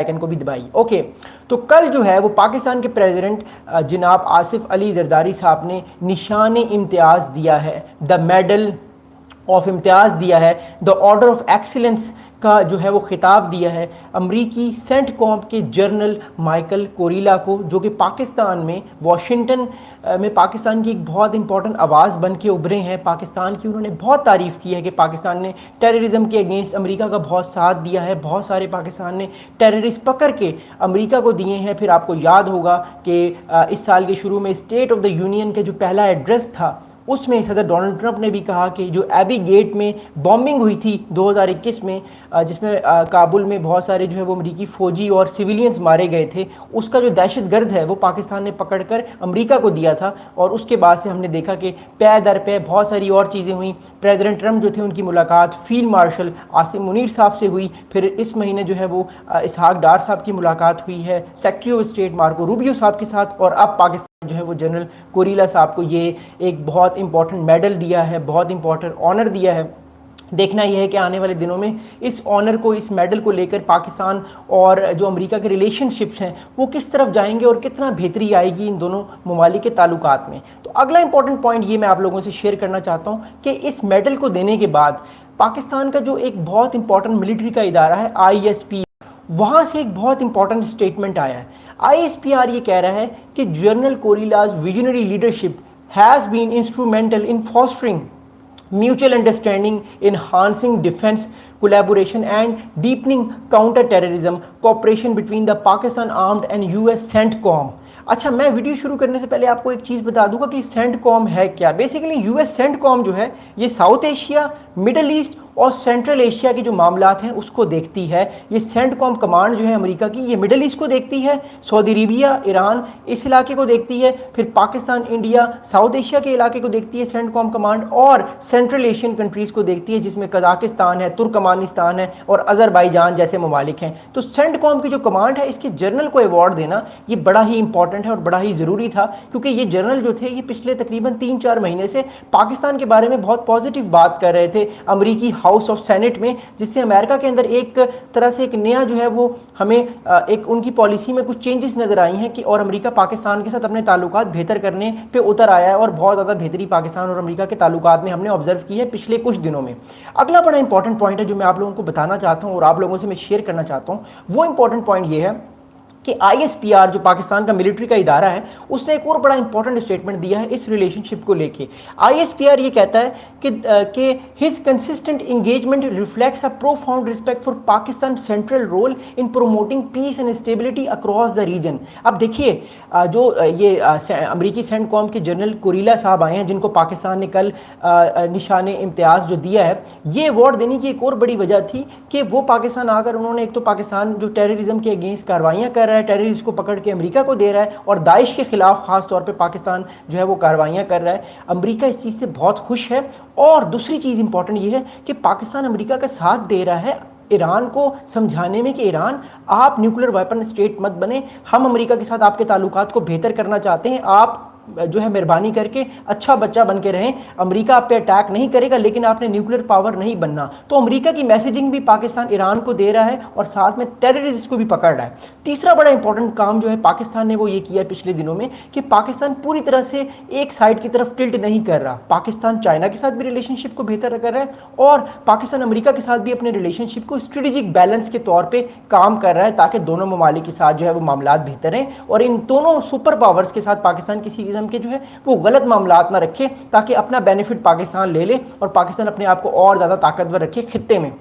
Icon को भी दबाइए। ओके, तो कल जो है वो पाकिस्तान के प्रेसिडेंट जनाब आसिफ अली जरदारी साहब ने निशान इम्तियाज़ दिया है, द मेडल ऑफ इम्तियाज़ दिया है, द ऑर्डर ऑफ एक्सीलेंस का जो है वो खिताब दिया है अमरीकी सेंट कॉम के जनरल माइकल कोरिला को, जो कि पाकिस्तान में वाशिंगटन में पाकिस्तान की एक बहुत इंपॉर्टेंट आवाज़ बन के उभरे हैं। पाकिस्तान की उन्होंने बहुत तारीफ़ की है कि पाकिस्तान ने टेररिज्म के अगेंस्ट अमेरिका का बहुत साथ दिया है। बहुत सारे पाकिस्तान ने टेररिस्ट पकड़ के अमेरिका को दिए हैं। फिर आपको याद होगा कि इस साल के शुरू में स्टेट ऑफ द यूनियन का जो पहला एड्रेस था उसमें सदर डोनाल्ड ट्रंप ने भी कहा कि जो एबी गेट में बॉम्बिंग हुई थी 2021 में, जिसमें काबुल में बहुत सारे जो है वो अमरीकी फ़ौजी और सिविलियंस मारे गए थे, उसका जो दहशतगर्द है वो पाकिस्तान ने पकड़कर अमेरिका को दिया था। और उसके बाद से हमने देखा कि पै दर पे बहुत सारी और चीज़ें हुई। प्रेसिडेंट ट्रंप जो थे उनकी मुलाकात फील्ड मार्शल आसिम मुनीर साहब से हुई। फिर इस महीने जो है वो इसहाक डार साहब की मुलाकात हुई है secretary of state Marco Rubio साहब के साथ। और अब पाकिस्तान जो है वो जनरल कोरिला साहब को ये एक बहुत इंपॉर्टेंट मेडल दिया है, बहुत इंपॉर्टेंट ऑनर दिया है। देखना यह है कि आने वाले दिनों में इस ऑनर को, इस मेडल को लेकर पाकिस्तान और जो अमेरिका के रिलेशनशिप्स हैं वो किस तरफ जाएंगे और कितना बेहतरी आएगी इन दोनों ममालिक के ताल्लुकात में। तो अगला इंपॉर्टेंट पॉइंट ये मैं आप लोगों से शेयर करना चाहता हूँ कि इस मेडल को देने के बाद पाकिस्तान का जो एक बहुत इंपॉर्टेंट मिलिट्री का इदारा है ISP, वहाँ से एक बहुत इंपॉर्टेंट स्टेटमेंट आया है। ISPR ये कह रहा है कि general Kurilla visionary leadership has been instrumental in fostering mutual understanding, enhancing defense collaboration and deepening counter-terrorism cooperation between the Pakistan Armed and US CENTCOM। अच्छा, मैं वीडियो शुरू करने से पहले आपको एक चीज़ बता दूंगा कि सेंटकॉम है क्या। बेसिकली US सेंटकॉम जो है ये साउथ एशिया, मिडल ईस्ट और सेंट्रल एशिया के जो मामलात हैं उसको देखती है। ये सेंटकॉम कमांड जो है अमेरिका की, ये मिडल ईस्ट को देखती है, सऊदी अरेबिया, ईरान, इस इलाके को देखती है। फिर पाकिस्तान, इंडिया, साउथ एशिया के इलाके को देखती है सेंटकॉम कमांड, और सेंट्रल एशियन कंट्रीज़ को देखती है जिसमें कजाकिस्तान है, तुर्कमानिस्तान है और अज़रबैजान जैसे ममालिक हैं। तो सेंटकॉम की जो कमांड है इसके जनरल को अवार्ड देना ये बड़ा ही इंपॉर्टेंट है और बड़ा ही ज़रूरी था, क्योंकि ये जनरल जो थे ये पिछले तकरीबन 3-4 महीने से पाकिस्तान के बारे में बहुत पॉजिटिव बात कर रहे थे अमरीकी हाउस ऑफ सेनेट में, जिससे अमेरिका के अंदर एक तरह से एक नया जो है वो हमें एक उनकी पॉलिसी में कुछ चेंजेस नज़र आई हैं कि और अमेरिका पाकिस्तान के साथ अपने ताल्लुकात बेहतर करने पे उतर आया है और बहुत ज़्यादा बेहतरी पाकिस्तान और अमेरिका के ताल्लुकात में हमने ऑब्जर्व की है पिछले कुछ दिनों में। अगला बड़ा इंपॉर्टेंट पॉइंट है जो मैं आप लोगों को बताना चाहता हूँ और आप लोगों से मैं शेयर करना चाहता हूँ, वो इंपॉर्टेंट पॉइंट ये है कि ISPR जो पाकिस्तान का मिलिट्री का इदारा है उसने एक और बड़ा इंपॉर्टेंट स्टेटमेंट दिया है इस रिलेशनशिप को लेके। ISPR ये कहता है कि his consistent engagement reflects a profound respect for Pakistan central role in promoting peace and stability across the region. अब देखिए जो ये अमरीकी सेंटकॉम के जनरल कोरिला साहब आए हैं जिनको पाकिस्तान ने कल निशान इम्तियाज़ जो दिया है, ये अवार्ड देने की एक और बड़ी वजह थी कि वो पाकिस्तान आकर उन्होंने एक तो पाकिस्तान जो टेररिज्म के अगेंस्ट कार्रवाइयाँ कर रहा है, टेररिस्ट को पकड़ के अमेरिका को दे रहा है और दाइश के खिलाफ खास तौर पे पाकिस्तान जो है वो कार्रवाइयाँ कर रहा है। अमेरिका इस चीज़ से बहुत खुश है। और दूसरी चीज़ इंपॉर्टेंट ये है कि पाकिस्तान अमेरिका का साथ दे रहा है ईरान को समझाने में कि ईरान आप न्यूक्लियर वेपन स्टेट मत बने, हम अमेरिका के साथ आपके ताल्लुकात को बेहतर करना चाहते हैं, आप जो है मेहरबानी करके अच्छा बच्चा बन के रहें, अमेरिका आप पे अटैक नहीं करेगा लेकिन आपने न्यूक्लियर पावर नहीं बनना। तो अमेरिका की मैसेजिंग भी पाकिस्तान ईरान को दे रहा है और साथ में टेररिस्ट को भी पकड़ रहा है। तीसरा बड़ा इंपॉर्टेंट काम जो है पाकिस्तान ने वो ये किया पिछले दिनों में कि पाकिस्तान पूरी तरह से एक साइड की तरफ टिल्ट नहीं कर रहा। पाकिस्तान चाइना के साथ भी रिलेशनशिप को बेहतर कर रहा है और पाकिस्तान अमेरिका के साथ भी अपने रिलेशनशिप को स्ट्रेटेजिक बैलेंस के तौर पर काम कर रहा है ताकि दोनों ममालिक के साथ जो है वो मामलात बेहतर हैं और इन दोनों सुपर पावर्स के साथ पाकिस्तान किसी किस्म के जो है वो गलत मामलात ना रखे ताकि अपना बेनिफिट पाकिस्तान ले ले और पाकिस्तान अपने आप को और ज़्यादा ताकतवर रखे खित्ते में।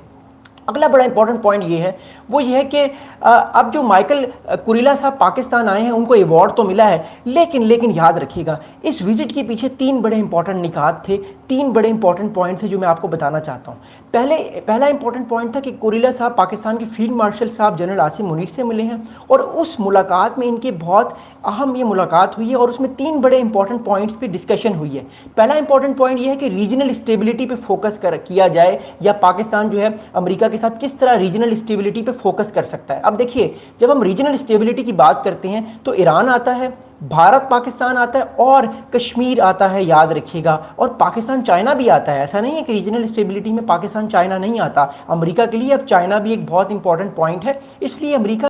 अगला बड़ा इंपॉर्टेंट पॉइंट ये है वो ये है कि अब जो माइकल कोरिला साहब पाकिस्तान आए हैं उनको अवार्ड तो मिला है, लेकिन याद रखिएगा इस विजिट के पीछे 3 बड़े इंपॉर्टेंट निकात थे, 3 बड़े इंपॉर्टेंट पॉइंट थे जो मैं आपको बताना चाहता हूँ। पहला इंपॉर्टेंट पॉइंट था कि कोरिला साहब पाकिस्तान के फील्ड मार्शल साहब जनरल आसिम मुनीर से मिले हैं और उस मुलाकात में इनके बहुत अहम ये मुलाकात हुई है और उसमें 3 बड़े इंपॉर्टेंट पॉइंट्स पे डिस्कशन हुई है। पहला इंपॉर्टेंट पॉइंट ये है कि रीजनल स्टेबिलिटी पे फोकस किया जाए या पाकिस्तान जो है अमेरिका के साथ किस तरह रीजनल स्टेबिलिटी पे फोकस कर सकता है। अब देखिए जब हम रीजनल स्टेबिलिटी की बात करते हैं तो ईरान आता है, भारत पाकिस्तान आता है और कश्मीर आता है, याद रखिएगा, और पाकिस्तान चाइना भी आता है। ऐसा नहीं है कि रीजनल स्टेबिलिटी में पाकिस्तान चाइना नहीं आता। अमेरिका के लिए अब चाइना भी एक बहुत इंपॉर्टेंट पॉइंट है, इसलिए अमेरिका